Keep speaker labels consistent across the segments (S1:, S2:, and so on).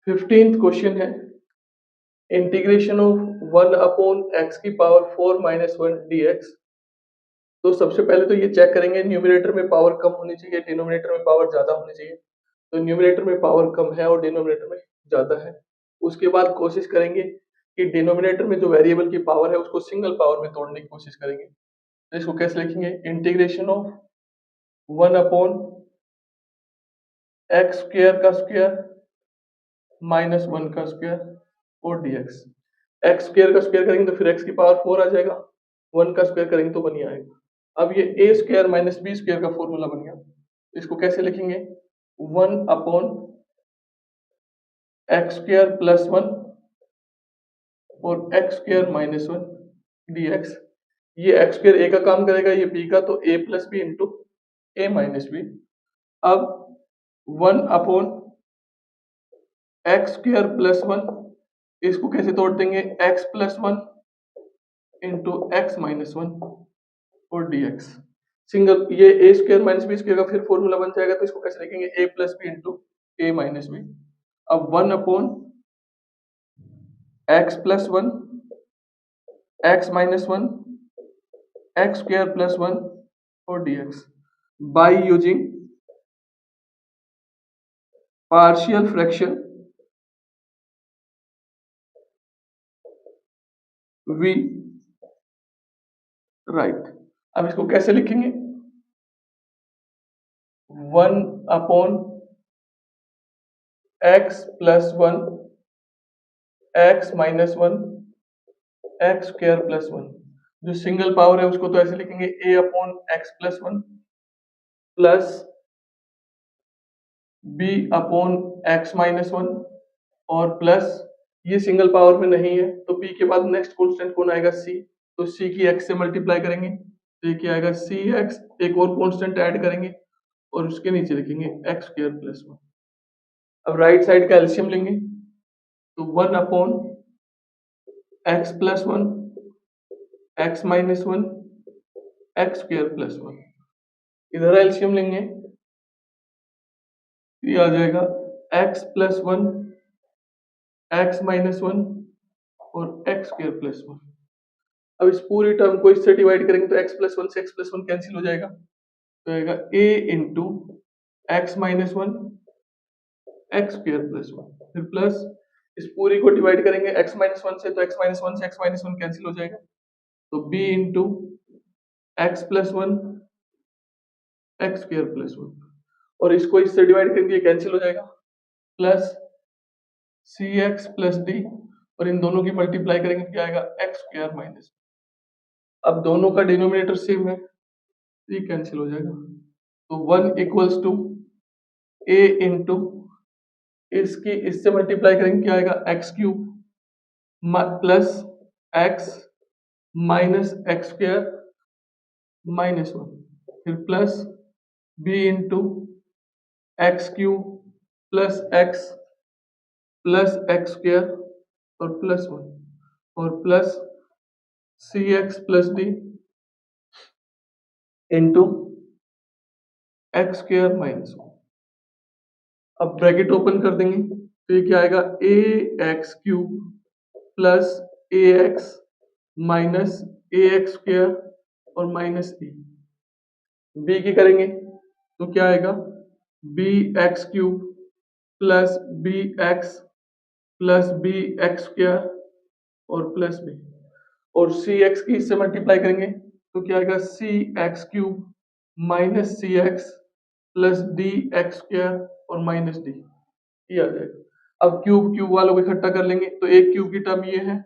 S1: 15th question है integration of 1/x⁴ - 1 dx। तो सबसे पहले तो ये चेक करेंगे न्यूमरेटर में पावर कम होनी चाहिए, डिनोमिनेटर में पावर ज्यादा होनी चाहिए। तो न्यूमरेटर में पावर कम है और डिनोमिनेटर में ज्यादा है। उसके बाद कोशिश करेंगे कि डिनोमिनेटर में जो वेरिएबल की पावर है उसको सिंगल पावर में तोड़ने की कोशिश करेंगे। तो इसको कैसे लिखेंगे? इंटीग्रेशन ऑफ 1/x² -1² और dx। x² का स्क्वायर करेंगे तो फिर x की पावर 4 आ जाएगा, 1 का स्क्वायर करेंगे तो 1 ही आएगा। अब ये a² - b² का फॉर्मूला बन गया। इसको कैसे लिखेंगे? 1/x² + 1 और x² - 1 dx। ये x² a का काम करेगा, ये b का, तो a + b into a - b। अब 1/x² + 1 इसको कैसे तोड़ देंगे? x + 1 इंटू x - 1 और dx। सिंगल ये a² - b² का फिर फॉर्मूला बन जाएगा। तो इसको कैसे लिखेंगे? a + b into a - b। अब 1/x + 1 x - 1 x² + 1 और dx by using partial fraction v right. अब इसको कैसे लिखेंगे? 1/x + 1 x - 1 x² + 1। जो सिंगल पावर है उसको तो ऐसे लिखेंगे a/x + 1 प्लस b/x - 1 और प्लस ये सिंगल पावर में नहीं है तो p के बाद नेक्स्ट कांस्टेंट कौन आएगा? c। तो c की x से मल्टीप्लाई करेंगे तो ये क्या आएगा? cx। एक और कांस्टेंट ऐड करेंगे और उसके नीचे लिखेंगे x² + 1। अब राइट साइड का एलसीएम लेंगे तो 1/x + 1 x - 1 x² + 1। इधर एलसीएम लेंगे ये आ जाएगा x + 1 x - 1 और x² + 1। अब इस पूरी टर्म को इससे डिवाइड करेंगे तो x + 1 से x + 1 कैंसिल हो जाएगा। तो आएगा a इंटू x - 1 x² + 1। फिर प्लस इस पूरी को डिवाइड करेंगे x - 1 से तो x - 1 से x - 1 कैंसिल हो जाएगा। तो b इंटू x + 1 x² + 1 और इसको इससे डिवाइड करेंगे कैंसिल हो जाएगा। प्लस cx + d और इन दोनों की मल्टीप्लाई करेंगे क्या आएगा? x² - अब दोनों का डिनोमिनेटर सेम है तो ये कैंसिल हो जाएगा। तो 1 = a इंटू इसकी इससे मल्टीप्लाई करेंगे क्या आएगा? x³ plus x minus x² - 1 फिर plus b into x³ plus x plus x² और +1 और plus cx + d into x² - 1। अब ब्रैकेट ओपन कर देंगे तो ये क्या आएगा? ax³ plus ax minus ax² और माइनस e। b की करेंगे तो क्या आएगा? bx³ plus bx plus bx² और प्लस b और cx की इससे मल्टीप्लाई करेंगे तो क्या आएगा? cx³ minus cx plus dx² और माइनस d ये आ जाएगा। अब क्यूब वालों को इकट्ठा कर लेंगे तो एक क्यूब की टर्म ये है,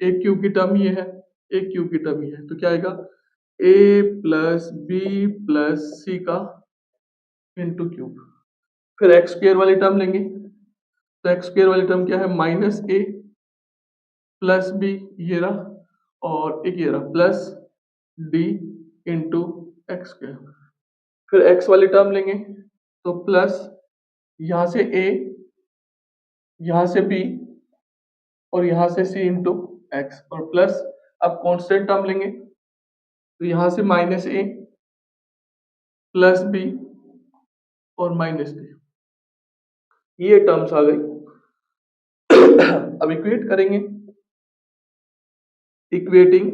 S1: एक क्यूब की टर्म ये है, एक क्यूब की टर्म ये है। तो क्या आएगा? a plus b plus c का इंटू क्यूब। फिर x² वाली टर्म लेंगे तो x² वाली टर्म क्या है? -a प्लस b ये रहा और एक ये रहा प्लस d इंटू x²। फिर x वाली टर्म लेंगे तो प्लस यहाँ से a यहाँ से b और यहाँ से c इंटू x और प्लस अब कांस्टेंट टर्म लेंगे तो यहाँ से -a प्लस b और -d ये टर्म्स आ गई। अब इक्वेट करेंगे, equating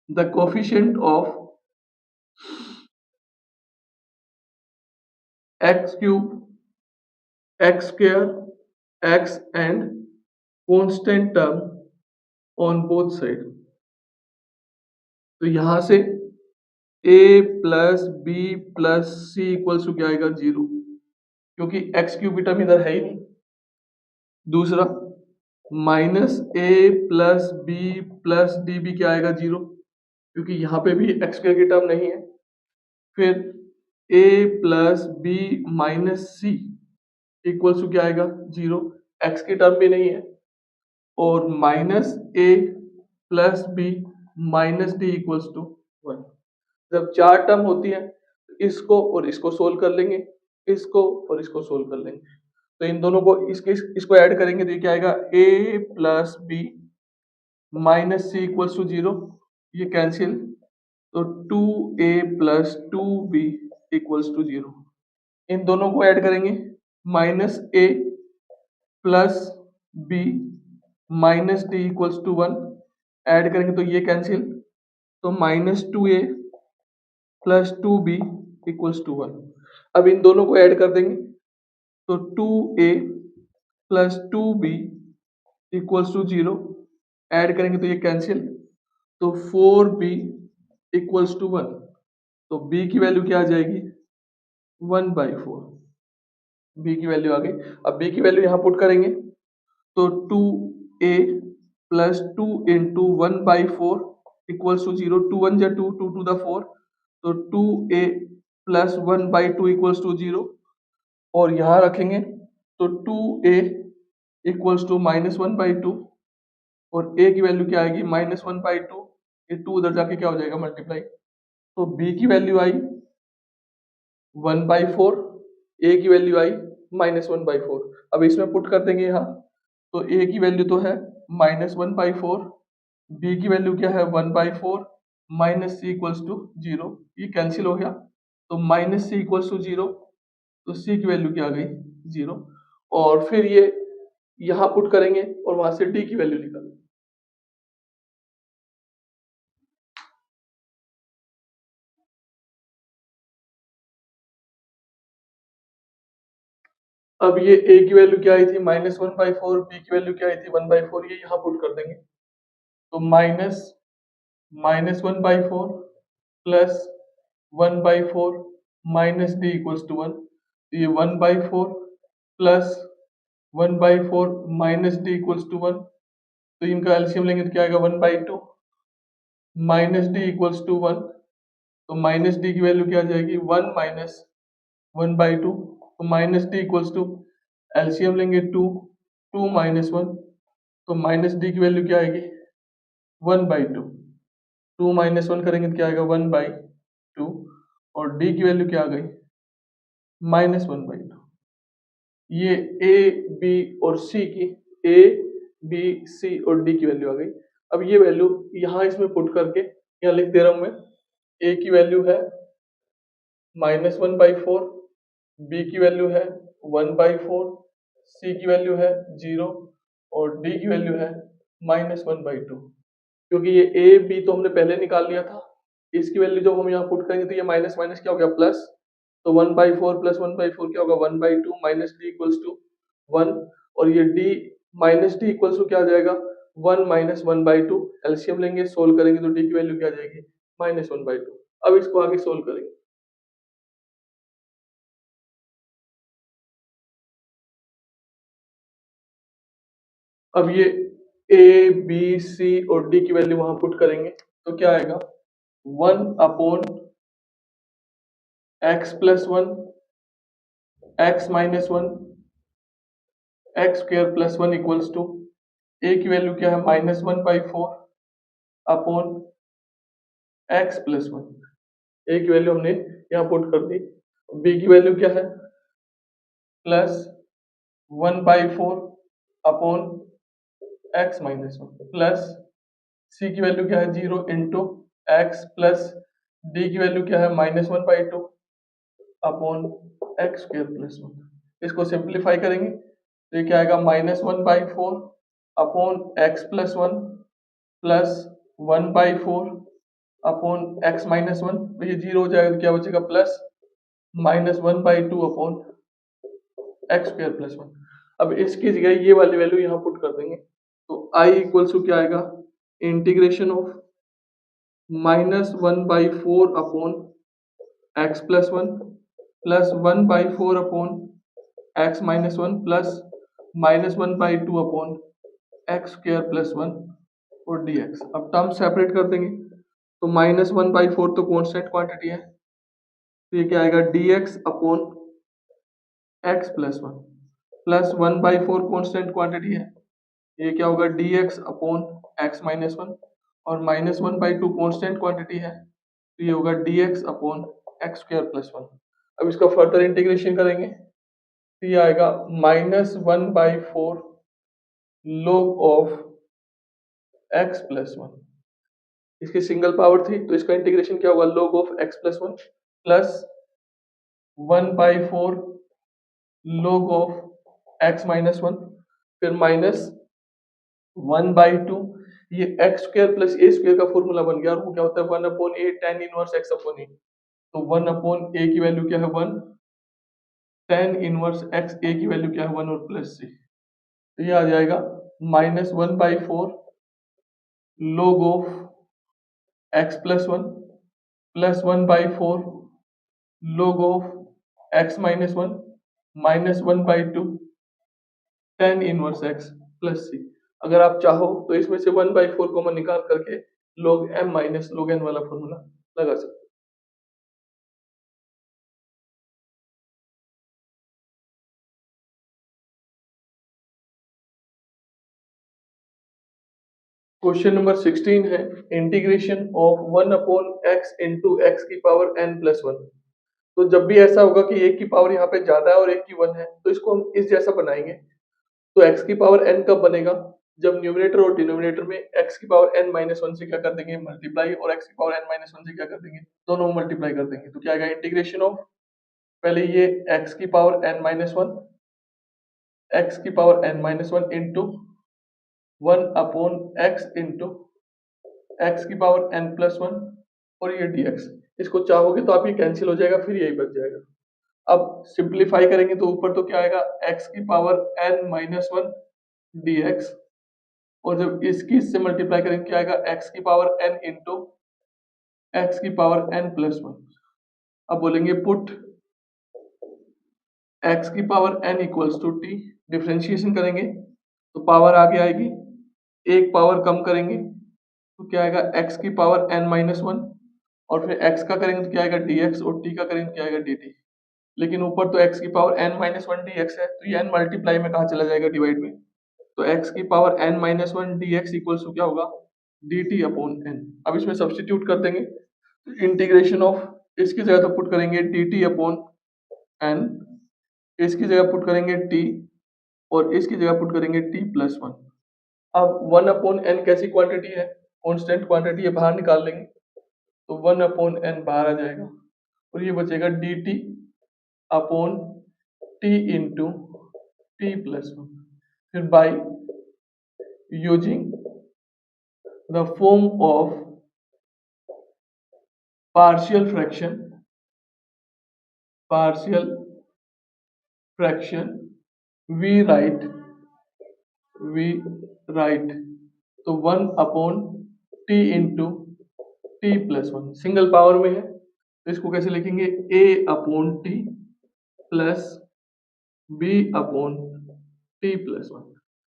S1: the coefficient of X cube, X square, X and constant term on both side. तो यहां से a plus B plus C equals to क्या आएगा 0, क्योंकि एक्स क्यूब की टर्म इधर है ही नहीं। दूसरा minus A plus B plus D भी क्या आएगा 0, क्योंकि यहाँ पे भी एक्स स्क्वायर की टर्म नहीं है। फिर a plus B minus C equals to क्या आएगा 0, एक्स की टर्म भी नहीं है। और minus A plus B minus D equals to 1। जब चार टर्म होती है तो इसको और इसको सोल्व कर लेंगे, इसको और इसको सोल्व कर लेंगे। तो इन दोनों को इसको ऐड करेंगे तो ये क्या आएगा a plus B minus C equals to 0, ये कैंसिल। तो 2a plus 2b equals to 0। इन दोनों को ऐड करेंगे, minus A plus B minus D equals to 1, add करेंगे तो ये कैंसिल। तो minus 2a plus 2b equals to 1। अब इन दोनों को ऐड कर देंगे तो 2a plus 2b equals to 0, add करेंगे तो ये कैंसिल। तो 4b इक्वल्स टू 1। तो b की वैल्यू क्या आ जाएगी 1/4। b की वैल्यू आ गई। अब b की वैल्यू यहाँ पुट करेंगे तो 2a plus 2 into 1/4 equals to 0। 2 1 जा 2, 2 टू द 4, तो 2a प्लस 1/2 इक्वल्स टू 0। और यहाँ रखेंगे तो 2a इक्वल्स टू -1/2 और a की वैल्यू क्या आएगी -1/2। ये 2 उधर जाके क्या हो जाएगा मल्टीप्लाई। तो b की वैल्यू आई 1/4, a की वैल्यू आई -1/4। अब इसमें पुट कर देंगे यहाँ तो a की वैल्यू तो है -1/4, b की वैल्यू क्या है 1/4 माइनस सी इक्वल्स टू 0, ये कैंसिल हो गया। तो माइनस सी इक्वल्स टू 0, तो c की वैल्यू क्या आ गई 0। और फिर ये यहाँ पुट करेंगे और वहां से d की वैल्यू निकालेंगे। अब ये a की वैल्यू क्या आई थी -1/4, b की वैल्यू क्या आई थी 1/4, ये यहाँ पुट कर देंगे तो -1/4 plus 1/4 minus D equals to 1। तो ये 1/4 plus 1/4 minus D equals to 1। तो इनका एलसीएम लेंगे तो क्या आएगा 1/2 माइनस डी इक्वल्स टू 1। तो माइनस डी की वैल्यू क्या आ जाएगी 1 माइनस 1/2। तो minus D equals to LCM लेंगे 2, 2 माइनस 1। तो माइनस डी की वैल्यू क्या आएगी 1/2। 2 माइनस 1 करेंगे तो क्या आएगा 1/2 और डी की वैल्यू क्या आ गई -1/2। ये ए बी और सी की, ए बी सी और डी की वैल्यू आ गई। अब ये वैल्यू यहाँ इसमें पुट करके यहाँ लिख दे रहा हूं मैं। ए की वैल्यू है -1/4, बी की वैल्यू है 1/4, सी की वैल्यू है 0 और डी की वैल्यू है -1/2। क्योंकि ये ए बी तो हमने पहले निकाल लिया था, इसकी वैल्यू जब हम यहाँ पुट करेंगे तो ये माइनस माइनस क्या हो गया प्लस। तो 1/4 प्लस 1/4 क्या होगा 1/2 माइनस डी इक्वल्स टू 1। और ये D minus D equals to क्या आ जाएगा 1 माइनस 1/2। एलसीएम लेंगे सोल्व करेंगे तो डी की वैल्यू क्या आ जाएगी -1/2। अब इसको आगे सोल्व करेंगे। अब ये ए बी सी और डी की वैल्यू वहां पुट करेंगे तो क्या आएगा 1/x plus 1 x minus 1 x square plus 1 equals to A की वैल्यू क्या है -1/4 अपॉन एक्स प्लस 1। ए की वैल्यू हमने यहाँ पुट कर दी। बी की वैल्यू क्या है +1/4 अपॉन एक्स माइनस 1 प्लस सी की वैल्यू क्या है 0 इंटू एक्स प्लस डी की वैल्यू क्या है -1/2 अपॉन एक्स स्क्वायर प्लस 1। इसको सिंप्लीफाई करेंगे तो ये क्या आएगा -1/4 upon x plus 1 plus 1/4 upon x minus 1, तो ये जीरो हो जाएगा तो क्या बचेगा plus -1/2 upon x square plus 1। अब इसकी जगह ये वाली वैल्यू यहाँ पुट कर देंगे तो i इक्वल्स टू क्या आएगा integration of -1/4 upon x plus 1 plus 1/4 upon x minus 1 plus -1/2 upon x square plus 1 और dx। अब टर्म सेपरेट कर देंगे तो -1/4 तो कांस्टेंट क्वांटिटी है, तो ये क्या आएगा dx upon x plus 1 plus 1/4 constant quantity है, ये क्या होगा dx अपॉन x माइनस 1 और -1/2 कांस्टेंट क्वांटिटी है, तो ये होगा dx upon x square plus 1। अब इसका फर्दर इंटीग्रेशन करेंगे तो ये आएगा -1/4 log ऑफ x प्लस 1। इसकी सिंगल पावर थी तो इसका इंटीग्रेशन क्या होगा log of x plus 1 plus 1/4 log of x minus 1 फिर माइनस 1/2, ये x square plus a square का फॉर्मूला बन गया और वो क्या होता है 1/a tan inverse x upon a. तो 1/a की वैल्यू क्या है 1, tan इनवर्स x a की वैल्यू क्या है 1 और प्लस c, तो ये आ जाएगा -1/4 log of x plus 1 plus 1/4 log of x minus 1 minus 1/2 tan inverse x plus c। अगर आप चाहो तो इसमें से 1/4 कॉमन निकाल करके log m minus log n वाला फॉर्मूला लगा सकते। क्वेश्चन नंबर 16 है integration of 1/x into X की पावर n प्लस 1। तो जब भी ऐसा होगा कि एक की पावर यहाँ पे ज्यादा है और एक की 1 है तो इसको हम इस जैसा बनाएंगे। तो x की पावर n कब बनेगा, जब न्यूमरेटर और डिनोमिनेटर में x की पावर n माइनस 1 से क्या कर देंगे मल्टीप्लाई और x की पावर n माइनस 1 से क्या कर देंगे दोनों मल्टीप्लाई कर देंगे। तो क्या आएगा इंटीग्रेशन ऑफ पहले ये x की पावर n माइनस 1 x की power n minus 1 into 1 upon x into x की पावर n प्लस 1 और ये dx। इसको चाहोगे तो आप ये कैंसिल हो जाएगा फिर यही बच जाएगा। अब सिंप्लीफाई करेंगे तो ऊपर तो क्या आएगा x की पावर n माइनस 1 dx और जब इसकी इससे मल्टीप्लाई करेंगे क्या आएगा x की पावर n इंटू एक्स की पावर n प्लस 1। अब बोलेंगे पुट x की power n equals to t, differentiation करेंगे तो पावर आगे आएगी, एक पावर कम करेंगे तो क्या आएगा x की पावर n माइनस 1 और फिर x का करेंगे तो क्या आएगा dx और t का करेंगे तो क्या आएगा dt। लेकिन ऊपर तो x की पावर n माइनस 1 dx है तो ये n मल्टीप्लाई में कहाँ चला जाएगा डिवाइड में, तो x की power n minus 1 dx equals to क्या होगा dt अपॉन n। अब इसमें सब्स्टिट्यूट कर देंगे तो इंटीग्रेशन ऑफ इसकी जगह तो पुट करेंगे dt अपॉन n, इसकी जगह पुट करेंगे t और इसकी जगह पुट करेंगे t प्लस 1। अब 1 अपॉन n कैसी क्वांटिटी है कांस्टेंट क्वांटिटी है, बाहर निकाल लेंगे तो 1 अपॉन n बाहर आ जाएगा और ये बचेगा dt upon t into t plus 1। फिर by using the form of partial fraction we write तो 1 upon t into t plus 1 single power में है तो इसको कैसे लिखेंगे a upon t plus b upon t plus 1।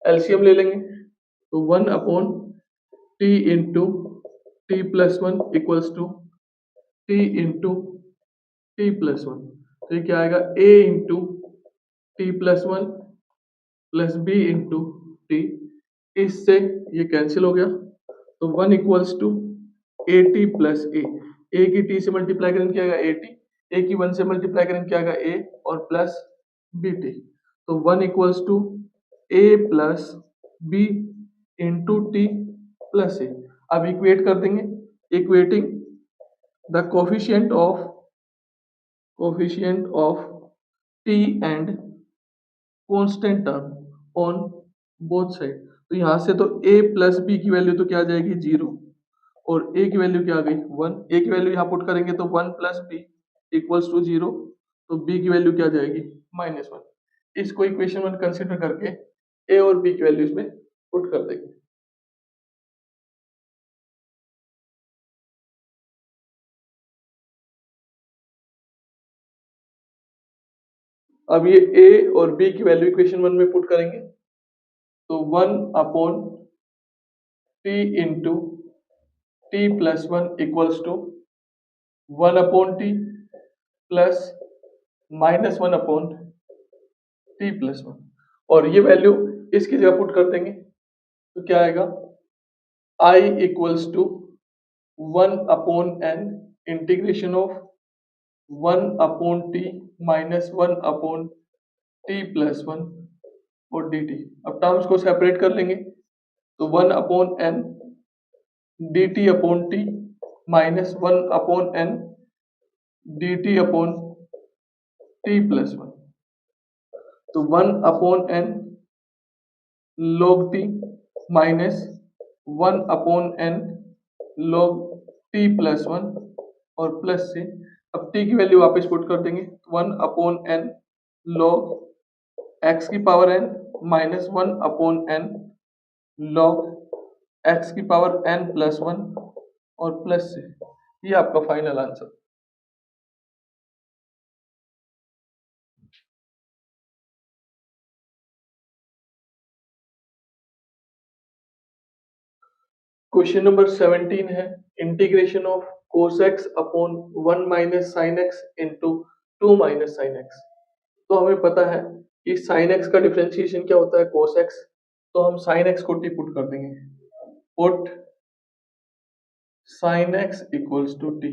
S1: LCM ले लेंगे तो 1 upon t into t plus 1 equals to t into t plus 1। तो ये क्या आएगा a into t plus 1 plus b into t, इससे ये कैंसिल हो गया तो 1 equals to a t plus a की t से मल्टीप्लाई करेंगे क्या आएगा ए टी, ए की 1 से मल्टीप्लाई करेंगे क्या आएगा a और प्लस बी टी। तो 1 equals to a plus B into t plus a. अब इक्वेट कर देंगे, equating the coefficient of t and constant term on both side. तो यहाँ से तो a प्लस बी की वैल्यू तो क्या आ जाएगी 0 और a की वैल्यू क्या आ गई 1। a की वैल्यू यहाँ पुट करेंगे तो 1 प्लस बी इक्वल्स टू 0, तो b की वैल्यू क्या आ जाएगी -1। इसको इक्वेशन 1 कंसिडर करके a और b की वैल्यू इसमें पुट कर देंगे। अब ये a और b की वैल्यू इक्वेशन 1 में पुट करेंगे तो 1 upon t into t plus 1 equals to 1 upon t plus -1 upon t plus 1, और ये वैल्यू इसकी जगह पुट कर देंगे तो क्या आएगा I equals to 1 upon n integration of 1 upon t minus 1 upon t plus 1 और dt। अब टर्म्स को सेपरेट कर लेंगे तो 1 upon n dt upon t minus 1 upon n dt upon t plus 1, तो 1 upon n log t minus 1 upon n log t plus 1 और plus से अब t की वैल्यू वापस पुट कर देंगे 1 अपॉन n log x की power n minus 1 upon n log x की पावर n प्लस 1 और प्लस से, ये आपका फाइनल आंसर। क्वेश्चन नंबर 17 है integration of cos x upon 1 minus sine x into 2 minus sine x। तो हमें पता है कि sin x का डिफरेंशिएशन क्या होता है cos x, तो हम sin x को t पुट कर देंगे, put sin x equals to t।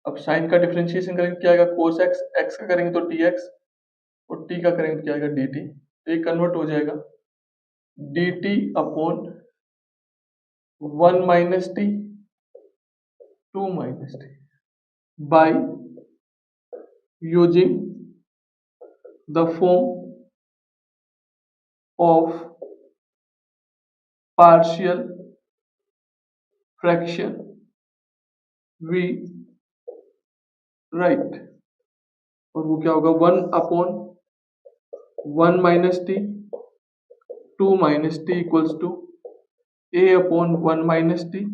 S1: अब sin का डिफरेंशिएशन करेंगे क्या आएगा cos x, x का करेंगे तो dx और t का करेंगे तो क्या आएगा dt। तो ये कन्वर्ट हो जाएगा dt upon 1 minus t 2 minus t by using the form of partial fraction we write, और वो क्या होगा 1 upon 1 minus T 2 minus T equals to a upon 1 minus T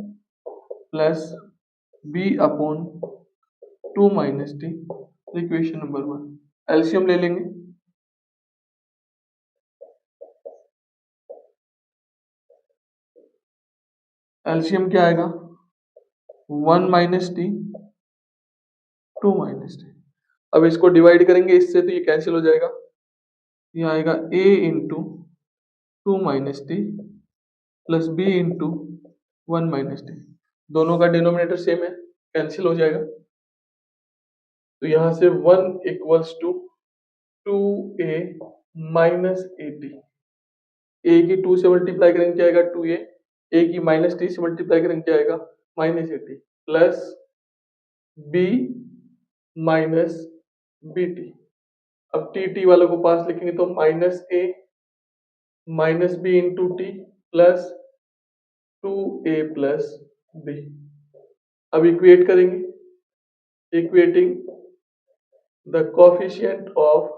S1: plus b upon 2 minus T. Equation number 1 LCM ले लेंगे, LCM क्या आएगा 1 minus T 2 minus T. अब इसको डिवाइड करेंगे इससे तो ये कैंसिल हो जाएगा, ये आएगा a into 2 minus T plus b into 1 minus T. दोनों का डिनोमिनेटर सेम है, कैंसिल हो जाएगा। तो यहां से 1 equals to 2a minus a t, a की 2 से मल्टीप्लाई करेंगे क्या आएगा 2a, ए की माइनस टी से मल्टीप्लाई करेंगे क्या आएगा minus a t plus b minus b t. अब टी टी वालों को पास लिखेंगे तो माइनस ए minus b into t plus 2a plus b. अब इक्वेट करेंगे, equating the coefficient of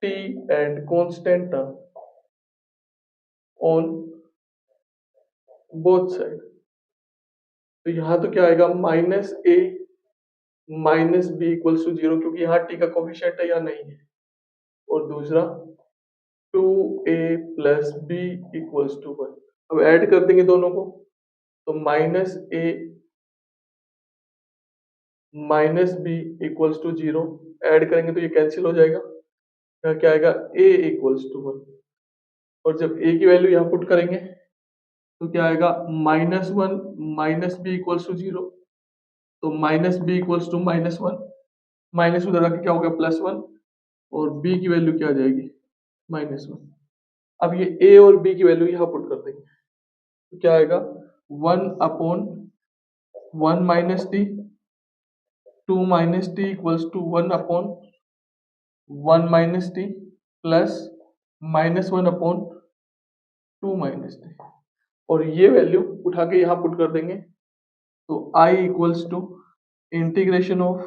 S1: t and constant term on both side। तो यहां तो क्या आएगा minus A minus B equals to 0, क्योंकि यहाँ t का कोफिशिएंट है या नहीं है, और दूसरा 2a plus B equals to 1। अब ऐड कर देंगे दोनों को तो minus A minus B equals to 0, add करेंगे तो ये कैंसिल हो जाएगा, यहाँ क्या आएगा a इक्वल्स टू 1, और जब a की वैल्यू यहाँ पुट करेंगे तो क्या आएगा -1 माइनस बी इक्वल्स टू 0, तो minus B equals to -1, minus उधर आके क्या होगा +1, और b की वैल्यू क्या आ जाएगी -1। अब ये a और b की वैल्यू यहाँ पुट कर देंगे तो क्या आएगा 1 upon 1 minus T 2 minus T equals to 1 upon 1 minus T plus -1/2 - t, और ये वैल्यू उठा के यहाँ पुट कर देंगे, तो I equals to integration of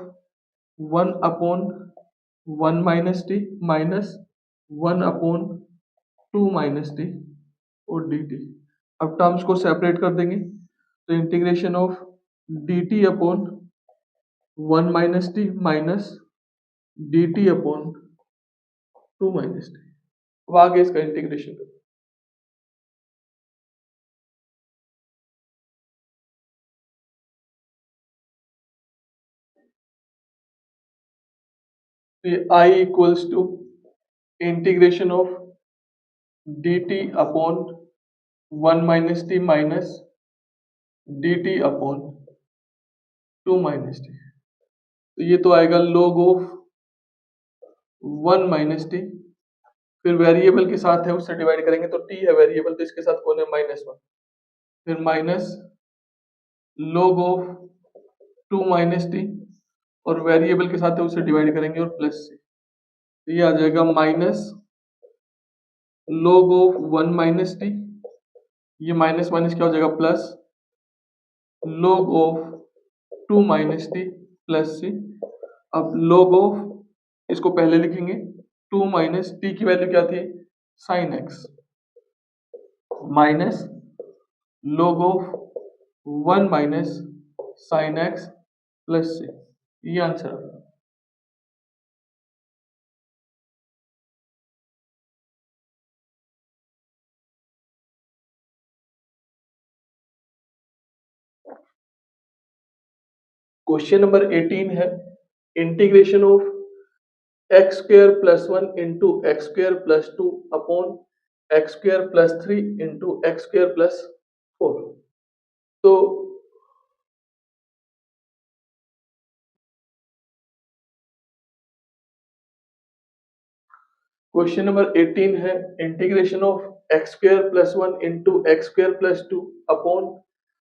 S1: 1/1 - t minus 1/2 - t और dt। अब टर्म्स को सेपरेट कर देंगे, तो integration of dt upon 1 - t minus dt upon 2 - t। अब आगे इसका इंटीग्रेशन करें, तो ये I equals to integration of dt upon 1 - t minus dt upon 2 - t। तो ये तो आएगा log ऑफ 1 - t, फिर वेरिएबल के साथ है उससे डिवाइड करेंगे, तो t है वेरिएबल, तो इसके साथ कौन है -1, फिर माइनस log ऑफ 2 - t, और वेरिएबल के साथ है उससे डिवाइड करेंगे और प्लस से, तो ये आ जाएगा माइनस log ऑफ 1 - t, ये माइनस माइनस क्या हो जाएगा plus log of 2 - t plus c। अब log ऑफ, इसको पहले लिखेंगे, 2 माइनस t की वैल्यू क्या थी sin x, minus log of 1 minus sin x plus c। ये आंसर है। क्वेश्चन नंबर 18 है, integration of x square plus 1 into x square plus 2 upon x square plus 3 into x square plus 4। तो question number 18 है, integration of x square plus 1 into x square plus 2 upon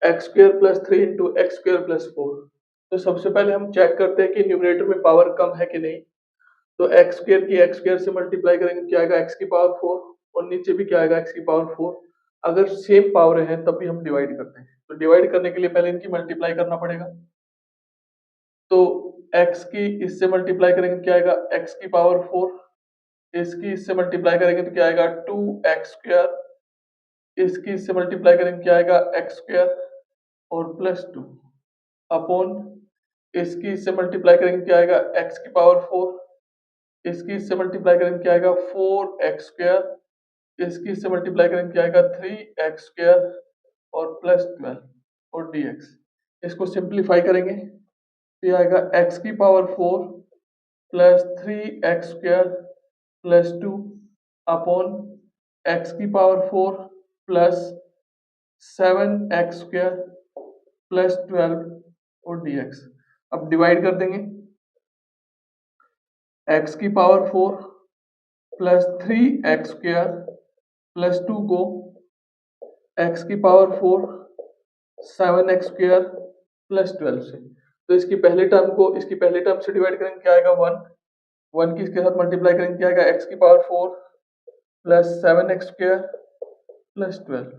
S1: x square plus 3 into x square plus 4। तो सबसे पहले हम check करते हैं कि numerator में पावर कम है कि नहीं, तो एक्स स्क्वायर की एक्स स्क्वायर से मल्टीप्लाई करेंगे, क्या आएगा एक्स की पावर 4, और नीचे भी क्या आएगा एक्स की पावर 4। अगर सेम पावर है तब भी हम डिवाइड करते हैं, तो डिवाइड करने के लिए पहले इनकी मल्टीप्लाई करना पड़ेगा, तो x की इससे मल्टीप्लाई करेंगे क्या आएगा x की पावर 4, इसकी इससे मल्टीप्लाई करेंगे तो क्या आएगा 2x², इसकी इससे मल्टीप्लाई करेंगे क्या आएगा x² और प्लस 2 अपॉन, इसकी इससे मल्टीप्लाई करेंगे क्या आएगा x की पावर 4, इसकी इससे मल्टीप्लाई करेंगे क्या आएगा 4x², इसकी इससे मल्टीप्लाई करेंगे क्या आएगा 3x² और प्लस 12 और dx। इसको सिंप्लीफाई करेंगे तो ये आएगा x की power 4 plus 3x² plus 2 upon x की पावर 4 प्लस 7x² प्लस 12 और dx। अब डिवाइड कर देंगे, x की पावर 4 प्लस 3x² प्लस 2 को x की पावर 4 7x² प्लस 12 से, तो इसकी पहले टर्म को इसकी पहले टर्म से डिवाइड करेंगे क्या आएगा 1, 1 की इसके साथ मल्टीप्लाई करेंगे क्या आएगा x की power 4 plus 7x² plus 12,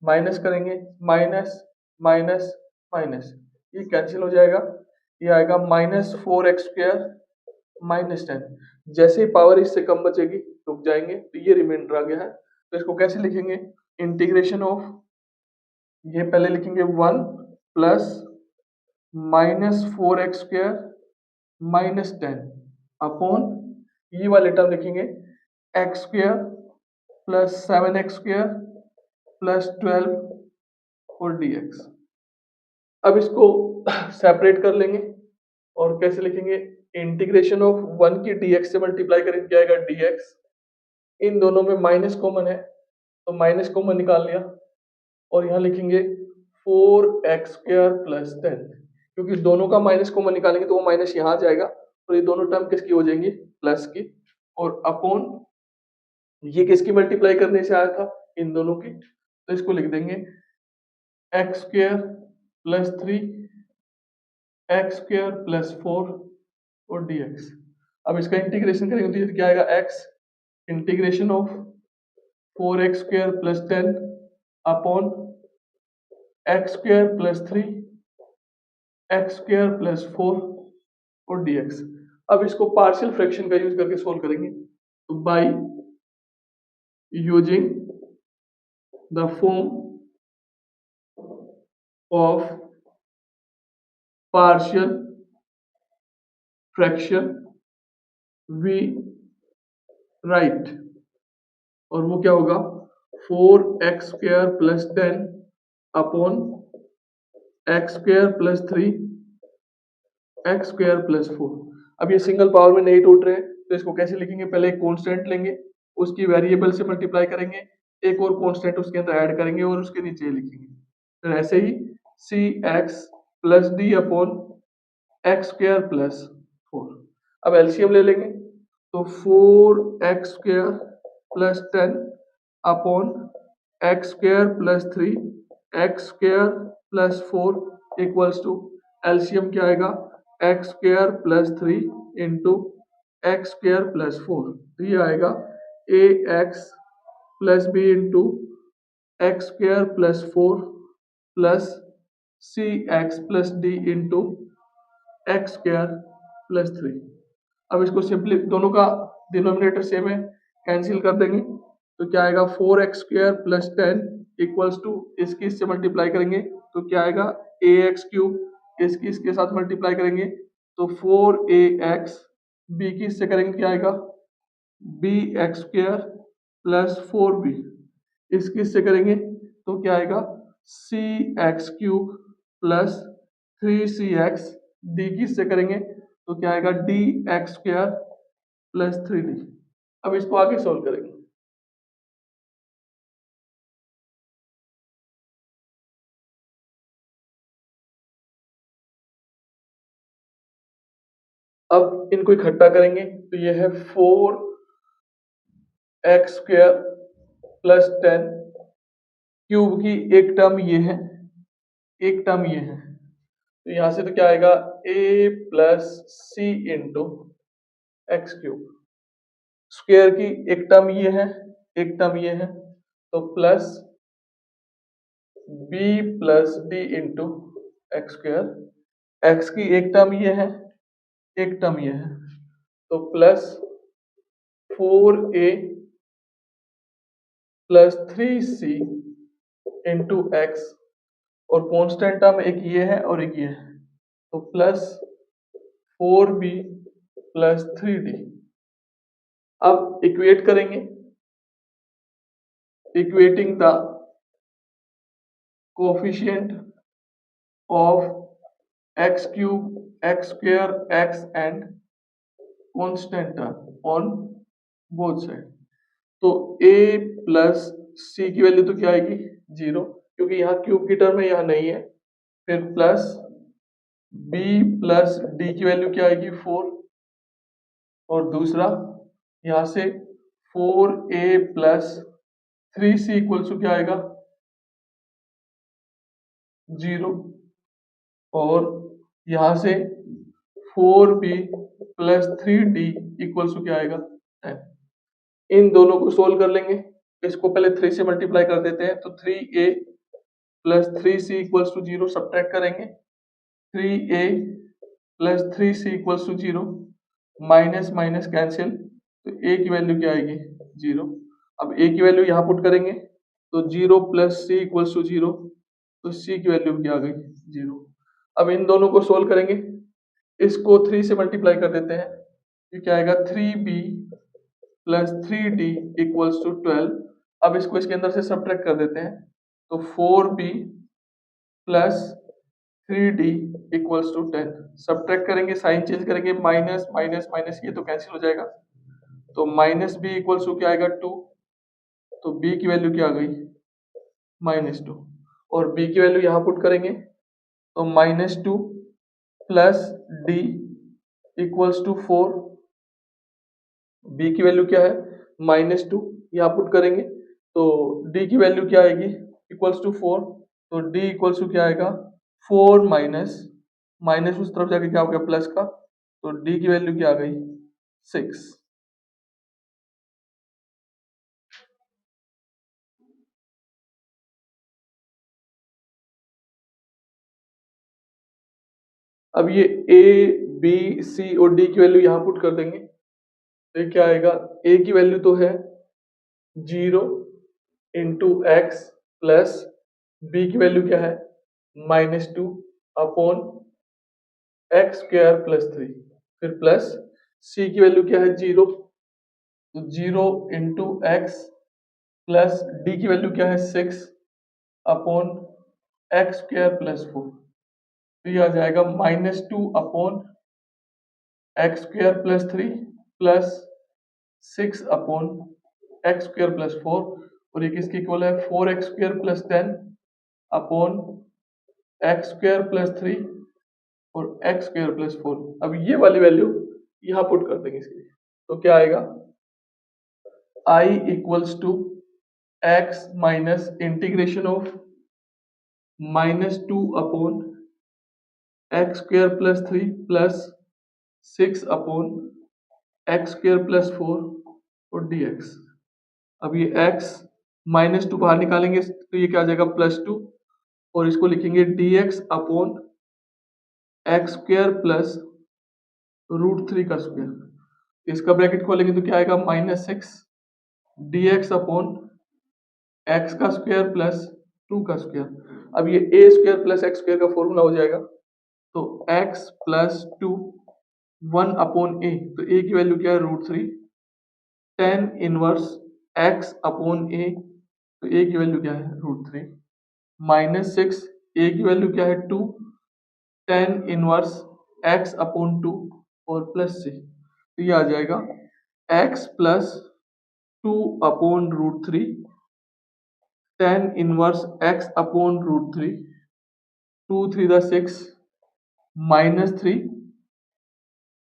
S1: minus करेंगे माइनस माइनस माइनस, ये कैंसिल हो जाएगा, ये आएगा -4x² माइनस 10। जैसे ही पावर इससे कम बचेगी रुक जाएंगे, तो ये रिमाइंडर आ गया है, तो इसको कैसे लिखेंगे, इंटीग्रेशन ऑफ, ये पहले लिखेंगे 1 प्लस -4x² माइनस 10 अपॉन, ये वाले टर्म लिखेंगे x² प्लस 7x² प्लस 12 और dx। अब इसको सेपरेट कर लेंगे, और कैसे लिखेंगे, इंटीग्रेशन ऑफ 1 की dx से मल्टीप्लाई करेंगे क्या आएगा dx, इन दोनों में माइनस कॉमन है तो माइनस कॉमन निकाल लिया, और यहाँ लिखेंगे 4x² प्लस 10, क्योंकि दोनों का माइनस कॉमन निकालेंगे तो वो माइनस यहाँ आ जाएगा, और ये दोनों टर्म किसकी हो जाएंगी प्लस की, और अपॉन ये किसकी मल्टीप्लाई करने से आया था इन दोनों की, तो इसको लिख देंगे x² प्लस 3 x² प्लस 4 और dx। अब इसका इंटीग्रेशन करेंगे तो ये क्या आएगा x integration of 4x² plus 10 upon x² plus 3 x² plus 4 और dx। अब इसको पार्शियल फ्रैक्शन का यूज करके सोल्व करेंगे। तो by using the form of partial fraction we write, और वो क्या होगा 4x² plus 10 upon x² plus 3 x² plus 4। अब ये सिंगल पावर में नहीं टूट रहे हैं, तो इसको कैसे लिखेंगे? पहले एक कांस्टेंट लेंगे, उसकी वेरिएबल से मल्टीप्लाई करेंगे, एक और कांस्टेंट उसके अंदर ऐड करेंगे और उसके नीचे लिखेंगे। फिर ऐसे ही cx plus D upon x² plus 4। अब एलसीएम ले लेंगे, तो 4x² plus 10 upon x² plus 3 x² plus 4 equals to LCM क्या आएगा x² plus 3 into x² plus 4, तो ये आएगा ax plus B into x² plus 4 plus cx plus D into x² plus 3। अब इसको सिंपली दोनों का डिनोमिनेटर सेम है, कैंसिल कर देंगे, तो क्या आएगा 4x² प्लस 10 इक्वल्स टू इसकी इससे मल्टीप्लाई करेंगे तो क्या आएगा ax³ इसकी इसके साथ मल्टीप्लाई करेंगे तो 4ax, b की इससे करेंगे क्या आएगा bx² प्लस 4b, इसकी इससे करेंगे तो क्या आएगा cx³ प्लस 3cx, d की इससे करेंगे तो क्या आएगा dx² प्लस 3d। अब इसको आगे सोल्व करेंगे। अब इनको इकट्ठा करेंगे तो ये है 4x² प्लस 10, क्यूब की एक टर्म ये है, एक टर्म ये है, तो यहां से तो क्या आएगा a plus C into x³, square की एक टर्म ये है, एक टर्म ये है, तो plus b plus D into x², x की एक टर्म ये है, एक टर्म ये है, तो plus 4a plus 3c into x, और कांस्टेंट टर्म एक ये है और एक ये है, तो प्लस 4b प्लस 3d। अब इक्वेट करेंगे, equating the coefficient of x³ x² x and constant term on both side, तो a प्लस सी की वैल्यू तो क्या आएगी 0, क्योंकि यहाँ क्यूब की टर्म है यहाँ नहीं है, फिर प्लस b प्लस डी की वैल्यू क्या आएगी 4, और दूसरा यहाँ से 4a plus 3c equals to क्या आएगा 0, और यहाँ से 4b plus 3d equals to क्या आएगा 10। इन दोनों को सोल्व कर लेंगे, इसको पहले 3 से मल्टीप्लाई कर देते हैं, तो 3a plus 3c equals to 0 subtract करेंगे, 3a plus 3c equals to 0, minus minus cancel, तो a की वैल्यू क्या आएगी 0। अब a की वैल्यू यहाँ पुट करेंगे तो 0 प्लस c इक्वल्स टू 0, तो c की वैल्यू क्या आ गई 0। अब इन दोनों को सोल्व करेंगे, इसको 3 से मल्टीप्लाई कर देते हैं, ये क्या आएगा 3b plus 3d equals to 12। अब इसको इसके अंदर से सब्ट्रैक्ट कर देते हैं, तो 4b plus 3d equals to 10, subtract करेंगे साइन चेंज करेंगे, माइनस माइनस माइनस ये तो कैंसिल हो जाएगा, तो माइनस b इक्वल्स टू क्या आएगा 2, तो b की वैल्यू क्या आ गई -2, और b की वैल्यू यहाँ पुट करेंगे तो -2 plus d equals to 4, b की वैल्यू क्या है -2, यहाँ पुट करेंगे तो d की वैल्यू क्या आएगी इक्वल्स टू 4, तो d इक्वल्स टू क्या आएगा 4 माइनस माइनस उस तरफ जाके क्या हो गया प्लस का, तो d की वैल्यू क्या आ गई 6। अब ये ए बी सी और डी की वैल्यू यहाँ पुट कर देंगे, तो ये क्या आएगा, ए की वैल्यू तो है 0 इंटू एक्स प्लस बी की वैल्यू क्या है -2 अपॉन एक्स स्क्वायर प्लस 3, फिर प्लस सी की वैल्यू क्या है 0, तो 0 इंटू एक्स प्लस डी की वैल्यू क्या है 6 अपॉन एक्स स्क्वायर प्लस 4, तो ये आ जाएगा -2 upon x square plus 3 plus 6 upon x square plus 4, और ये किसके इक्वल है 4x square plus 10 upon x square plus 3 और एक्स स्क्वायर प्लस 4। अब ये वाली वैल्यू यहाँ पुट कर देंगे इसके लिए, तो क्या आएगा I equals to x minus integration of -2 upon x square plus 3 plus 6 upon x square plus 4 और dx। अब ये x -2 बाहर निकालेंगे तो ये क्या आ जाएगा +2, और इसको लिखेंगे dx upon x square plus √3 का स्क्वायर। इसका ब्रैकेट खोलेंगे तो क्या आएगा -6 dx अपॉन एक्स का स्क्वायर प्लस 2 का स्क्वायर। अब ये a square plus x square का फॉर्मूला हो जाएगा, तो x प्लस 2 1 अपॉन a, तो a की वैल्यू क्या है √3, tan inverse x upon a, तो a की वैल्यू क्या है √3 -6, a की वैल्यू क्या है 2 tan इनवर्स x अपॉन 2 और प्लस c, तो ये आ जाएगा x plus 2 upon √3 tan inverse x upon √3, 2 3 दा 6 -3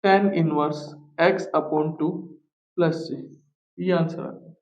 S1: tan inverse x upon 2 plus c, ये आंसर आ गया।